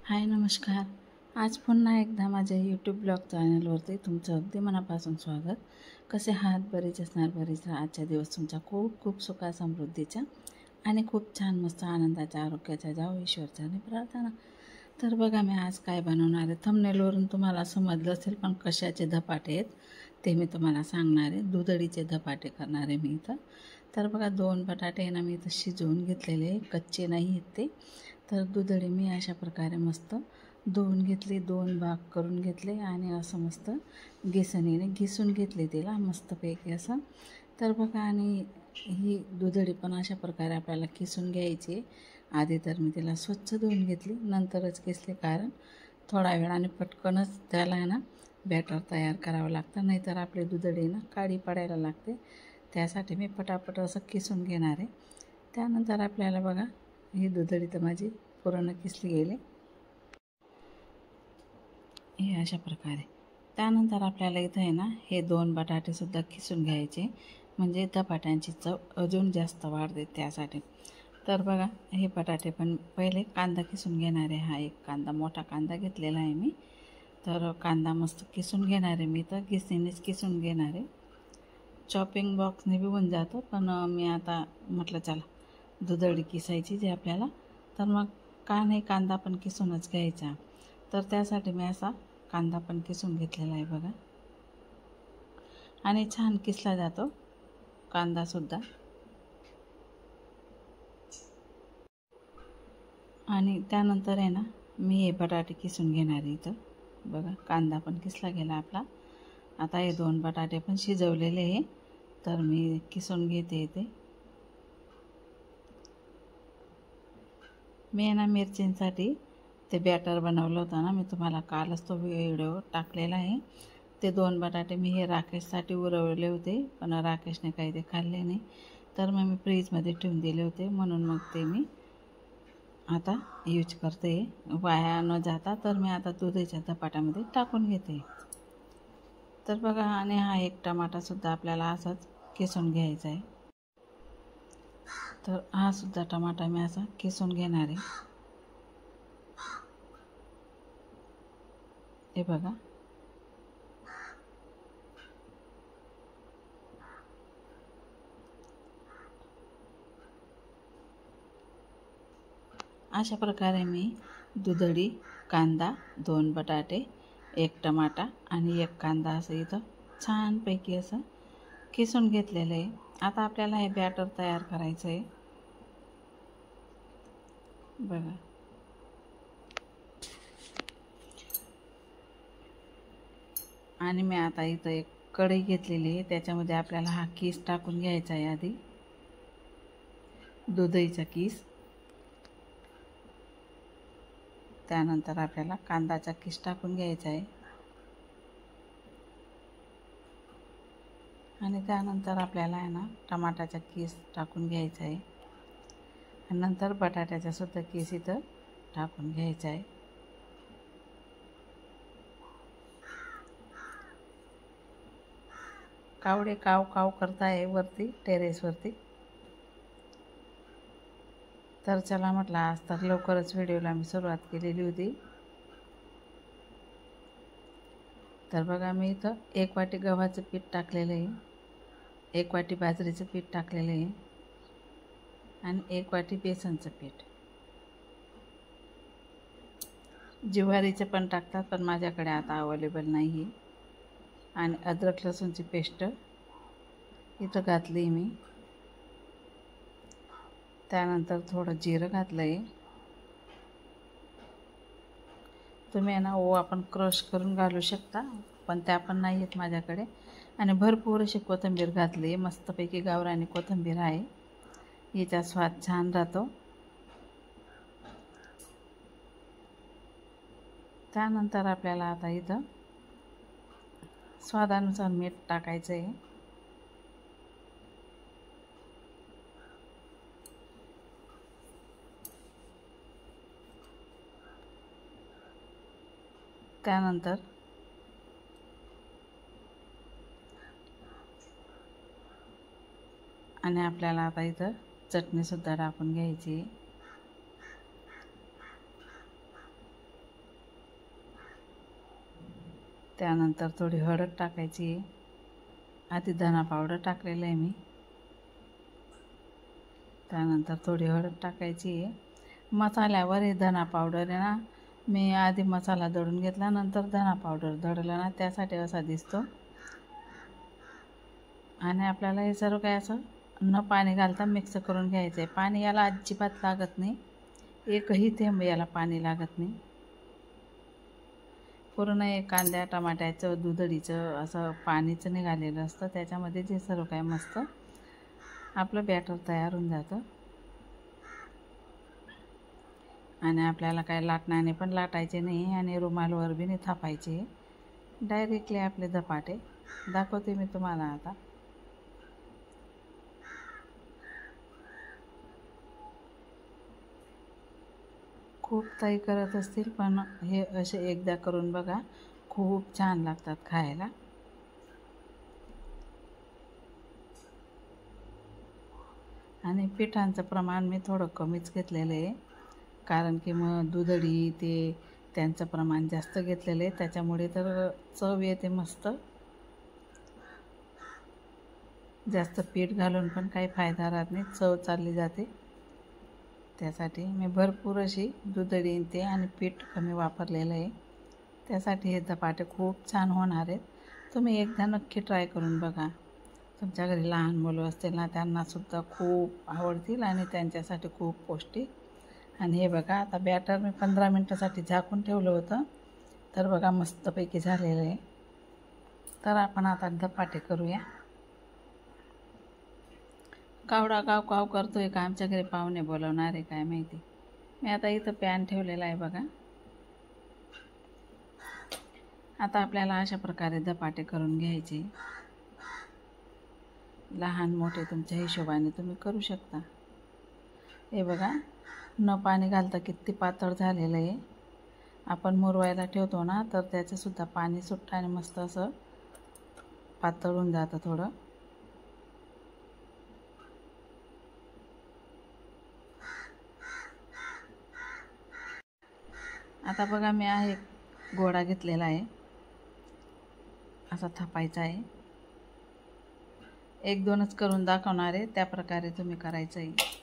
हाय नमस्कार. आज पुन्हा एकदा माझ्या यूट्यूब ब्लॉग चॅनलवरती तुमचं अगदी मनापासून स्वागत. कसे आहात? बरेच असणार, बरेच राहा. आजचा दिवस तुमचा खूप खूप सुखा समृद्धीचा आणि खूप छान मस्त आनंदाच्या आरोग्याच्या जावो ईश्वरचरणी प्रार्थना. तर बघा मी आज काय बनवणार आहे. थंबनेलवरून तुम्हाला समजलं असेल, पण कशाचे धपाटे आहेत ते मी तुम्हाला सांगणार आहे. दुधडीचे धपाटे करणार आहे मी इथं. तर बघा 2 बटाटे ना मी इथं शिजवून घेतलेले, कच्चे नाही आहेत ते. तर दुधडी मी अशा प्रकारे मस्त धुवून घेतली, 2 भाग करून घेतले आणि असं मस्त घिसणीने घिसून घेतले तिला मस्तपैकी असं. तर बघा आणि ही दुधडी पण अशा प्रकारे आपल्याला किसून घ्यायची. आधी तर मी तिला स्वच्छ धुवून घेतली, नंतरच किसले, कारण थोडा वेळाने पटकनच त्याला आहे ना बॅटर तयार करावं लागतं, नाहीतर आपली दुधडी ना काळी पडायला लागते. त्यासाठी मी पटापट असं किसून घेणार आहे. त्यानंतर आपल्याला बघा ही दुधडी तर माझी पूर्ण किसली गेली, हे अशा प्रकारे. त्यानंतर आपल्याला इथं आहे ना हे 2 बटाटेसुद्धा किसून घ्यायचे, म्हणजे धपाट्यांची चव अजून जास्त वाढते त्यासाठी. तर बघा हे बटाटे पण पहिले कांदा किसून घेणार आहे. हा एक कांदा, मोठा कांदा घेतलेला आहे मी. तर कांदा मस्त किसून घेणार आहे मी, तर घिसणीनेच किसून घेणार आहे. चॉपिंग बॉक्सने बी होऊन जातं, पण मी आता म्हटलं चला दुधडी किसायची जी आपल्याला, तर मग का नाही कांदा पण किसूनच घ्यायचा. तर त्यासाठी मी असा कांदा पण किसून घेतलेला आहे बघा, आणि छान किसला जातो कांदासुद्धा. आणि त्यानंतर आहे ना मी हे बटाटे किसून घेणार इथं. बघा कांदा पण किसला गेला आपला. आता हे 2 बटाटे पण शिजवलेले आहे, तर मी किसून घेते इथे. मी आहे ना मिरचींसाठी ते बॅटर बनवलं होतं ना, मी तुम्हाला कालच तो व्हिडिओ टाकलेला आहे. ते 2 बटाटे मी हे राकेशसाठी उरवले होते, पण राकेशने काही ते खाल्ले नाही, तर मग मी फ्रीजमध्ये ठेवून दिले होते, म्हणून मग ते मी आता यूज करते वाया न जाता. तर मी आता दुधाच्या धपाट्यामध्ये टाकून घेते. तर बघा, आणि हा एक टमाटासुद्धा आपल्याला असाच किसून घ्यायचा आहे. तर हा सुद्धा टमाटा मी असा किसून घेणार आहे. हे बघा अशा प्रकारे मी दुधडी, कांदा, 2 बटाटे, 1 टमाटा आणि 1 कांदा असं इथं छानपैकी असं किसून घेतलेलं आहे. आता आपल्याला हे बॅटर तयार करायचं आहे बघा. आणि मी आता इथं एक कढई घेतलेली आहे, त्याच्यामध्ये आपल्याला हा किस टाकून घ्यायचा आहे. आधी दुधईचा किस, त्यानंतर आपल्याला कांदाचा किस टाकून घ्यायचा आहे, आणि त्यानंतर आपल्याला आहे ना टमाटाचा किस टाकून घ्यायचा आहे, आणि नंतर बटाट्याचा सुद्धा किस इथं टाकून घ्यायचा आहे. कावडे काव काव करताय वरती टेरेसवरती. तर चला म्हटलं, आज तर लवकरच व्हिडिओला मी सुरुवात केलेली होती. तर बघा मी इथं 1 वाटी गव्हाचं पीठ टाकलेलं आहे, 1 वाटी बाजरीचं पीठ टाकलेलं आहे, आणि 1 वाटी बेसनचं पीठ. ज्वारीचं पण टाकतात, पण माझ्याकडे आता अवेलेबल नाही आहे. आणि अद्रक लसूणची पेस्ट इथं घातली मी. त्यानंतर थोडं जिरं घातलं आहे. तुम्ही ना ओवा आपण क्रश करून घालू शकता, पण त्या पण नाही आहेत माझ्याकडे. आणि भरपूर अशी कोथिंबीर घातली आहे, मस्तपैकी गावरानी कोथिंबीर आहे, हिचा स्वाद छान राहतो. त्यानंतर आपल्याला आता इथं स्वादानुसार मीठ टाकायचं आहे. त्यानंतर आणि आपल्याला आता इथं चटणीसुद्धा टाकून घ्यायची. त्यानंतर थोडी हळद टाकायची आहे. आधी धना पावडर टाकलेलं आहे मी. त्यानंतर थोडी हळद टाकायची आहे. मसाल्यावर हे धना पावडर आहे ना, मी आधी मसाला दळून घेतला, नंतर धना पावडर दळलं ना, त्यासाठी असा दिसतो. आणि आपल्याला हे सर्व काय असं न पाणी घालता मिक्स करून घ्यायचं आहे. पाणी याला अजिबात लागत नाही, एकही थेंब याला पाणी लागत नाही. पूर्ण हे कांद्या टमाट्याचं दुधडीचं असं पाणीच निघालेलं असतं. त्याच्यामध्ये जे सर्व काय मस्त आपलं बॅटर तयार होऊन जातं. आणि आपल्याला काय लाटण्याने पण लाटायचे नाही आणि रुमालवर बी नाही थापायचे. डायरेक्टली आपले धपाटे दाखवते मी तुम्हाला आता. खूप ताई करत असतील, पण हे असे एकदा करून बघा, खूप छान लागतात खायला. आणि पिठांचं प्रमाण मी थोडं कमीच घेतलेलं आहे, कारण की मग दुधडी ते त्यांचं प्रमाण जास्त घेतलेलं आहे, त्याच्यामुळे तर चव येते मस्त. जास्त पीठ घालून पण काही फायदा राहत नाही, चव चालली जाते. त्यासाठी मी भरपूर अशी दुधडी ते आणि पीठ कमी वापरलेलं आहे. त्यासाठी हे धपाटे खूप छान होणार आहेत. तुम्ही एकदा नक्की ट्राय करून बघा. तुमच्या घरी लहान मुलं असतील ना, त्यांनासुद्धा खूप आवडतील आणि त्यांच्यासाठी खूप पौष्टिक. आणि हे बघा, आता बॅटर मी 15 मिनटासाठी झाकून ठेवलं होतं, तर बघा मस्तपैकी झालेलं आहे. तर आपण आता धपाटे करूया. कावडा काव काव करतोय का आमच्या घरी पाहुणे बोलवणार आहे काय माहिती. मी आता इथं पॅन ठेवलेला आहे बघा. आता आपल्याला अशा प्रकारे धपाटे करून घ्यायचे. लहान मोठे तुमच्या हिशोबाने तुम्ही करू शकता. हे बघा, न पाणी घालता किती पातळ झालेलं आहे. आपण मुरवायला ठेवतो ना, तर त्याचंसुद्धा पाणी सुटतं आणि मस्त असं पातळ होऊन जातं थोडं. आता बघा, मी आहे गोळा घेतलेला आहे, असा थापायचा आहे. 1-2च करून दाखवणार आहे, त्या प्रकारे तुम्ही करायचं आहे.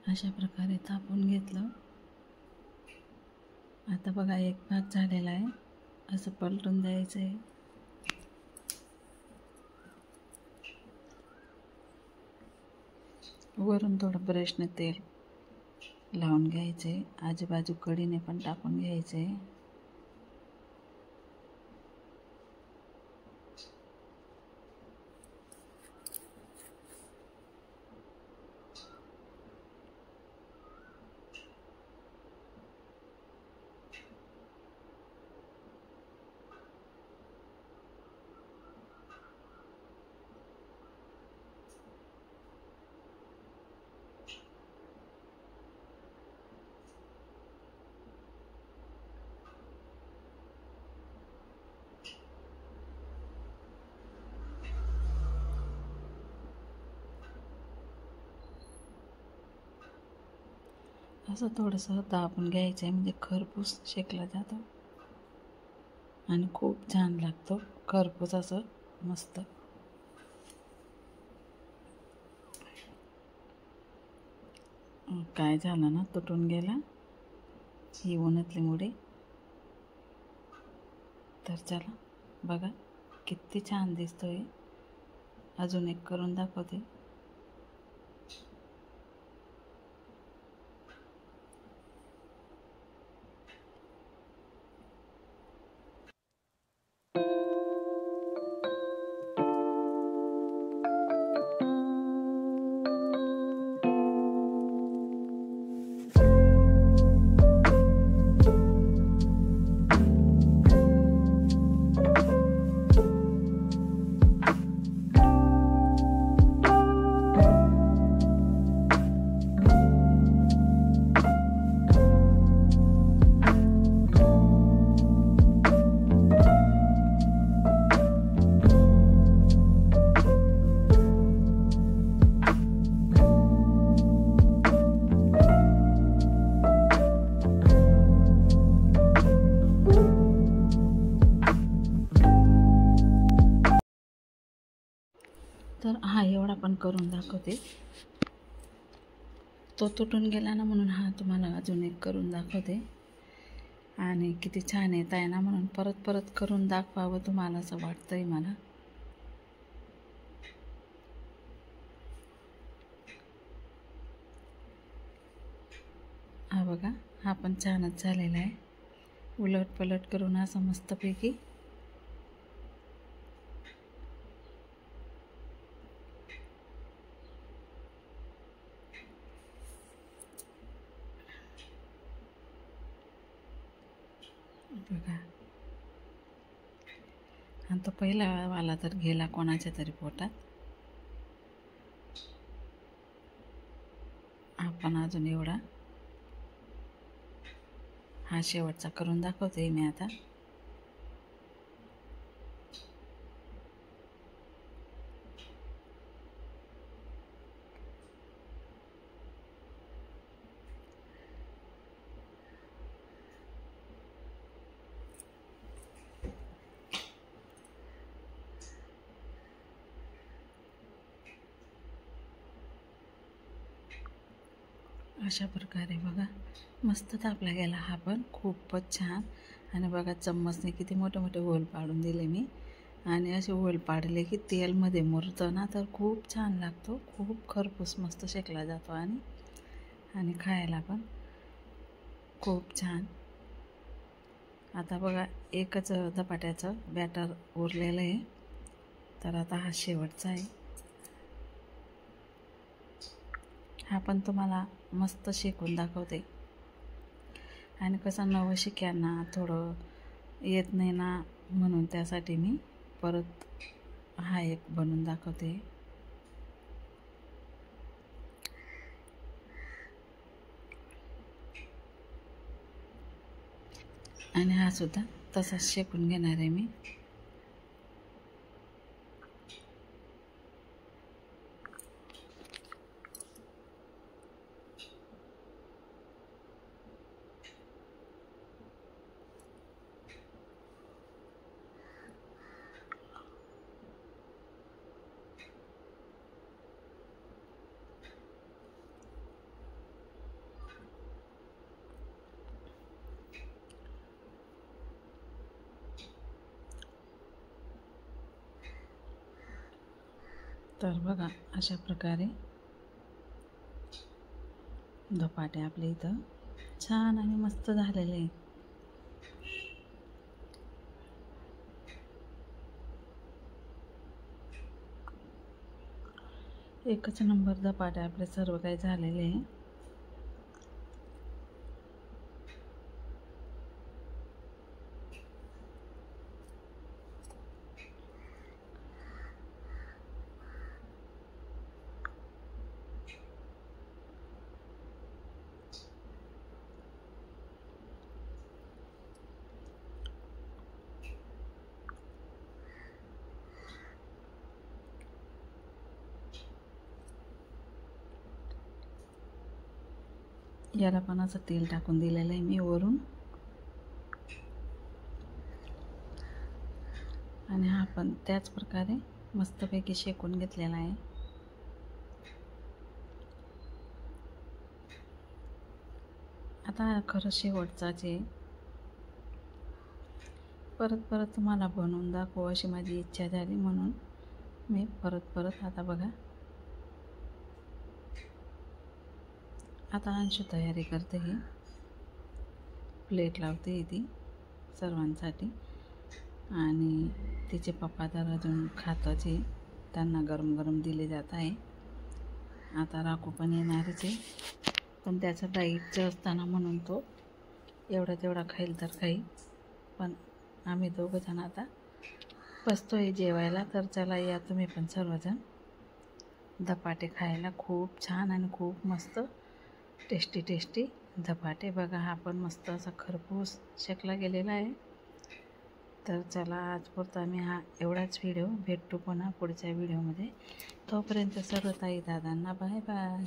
अशा प्रकारे थापून घेतलं. आता बघा, एक भाग झालेला आहे, असं पलटून द्यायचं आहे. वरून थोडं ब्रशने तेल लावून घ्यायचं आहे. आजूबाजू कढीने पण टाकून घ्यायचं आहे. असं थोडंसं दाबून घ्यायचं आहे, म्हणजे खरपूस शेकला जातो आणि खूप छान लागतो खरपूस असं मस्त. काय झालं ना, तुटून गेला ही उन्हातलीमुळे. तर चला बघा, किती छान दिसतोय. अजून एक करून दाखवते. हा एवढा पण करून दाखवते. तो तुटून गेला ना, म्हणून हा तुम्हाला अजून एक करून दाखवते. आणि किती छान येत आहे ना, म्हणून परत परत करून दाखवावं तुम्हाला असं वाटतंय मला. हा बघा, हा पण छानच झालेला आहे. उलट पलट करून असं मस्तपैकी बघा. आणि तो पहिला वाला तर गेला कोणाच्या तरी पोटात. आपण अजून एवढा हा शेवटचा करून दाखवते मी आता. अशा प्रकारे बघा, मस्त तापला गेला हा पण, खूपच छान. आणि बघा, चम्मचने किती मोठे मोठे होल पाडून दिले मी. आणि असे होल पाडले की तेलमध्ये मुरतं ना, तर खूप छान लागतो. खूप खरपूस मस्त शेकला जातो आणि खायला पण खूप छान. आता बघा, एकच धपाट्याचं बॅटर उरलेलं आहे, तर आता हा शेवटचा आहे. हा पण तुम्हाला मस्त शेकून दाखवते. आणि कसं नवशिक्यांना थोडं येत नाही ना, म्हणून त्यासाठी मी परत हा एक बनवून दाखवते. आणि हा सुद्धा तसाच शेकून घेणार आहे मी. तर बघा, अशा प्रकारे धपाटे आपले इथं छान आणि मस्त झालेले. एकच नंबर धपाटे आपले सर्व काही झालेले आहे. याला पण असं तेल टाकून दिलेलं आहे मी वरून. आणि हा पण त्याच प्रकारे मस्तपैकी शेकून घेतलेला आहे. आता खरं शेवटचाच आहे. परत परत तुम्हाला बनवून दाखवू अशी माझी इच्छा झाली, म्हणून मी परत आता बघा, आता अंशू तयारी करते. ही प्लेट लावते ती सर्वांसाठी. आणि तिचे पप्पा तर अजून खातच आहे, त्यांना गरम गरम दिले जात आहे. आता राखू पण येणारच आहे, पण त्याचं डाईटचं असताना म्हणून तो एवढा तेवढा खाईल तर खाईल. पण आम्ही दोघंजण आता बसतोय जेवायला. तर चला या तुम्ही पण सर्वजण धपाटे खायला. खूप छान आणि खूप मस्त टेस्टी धपाटे. बघा, हा पण मस्त असा खरपूस शेकला गेलेला आहे. तर चला, आजपुरता मी हा एवढाच व्हिडिओ. भेटू पुन्हा पुढच्या व्हिडिओमध्ये. तोपर्यंत सर्व ताई दादांना बाय बाय.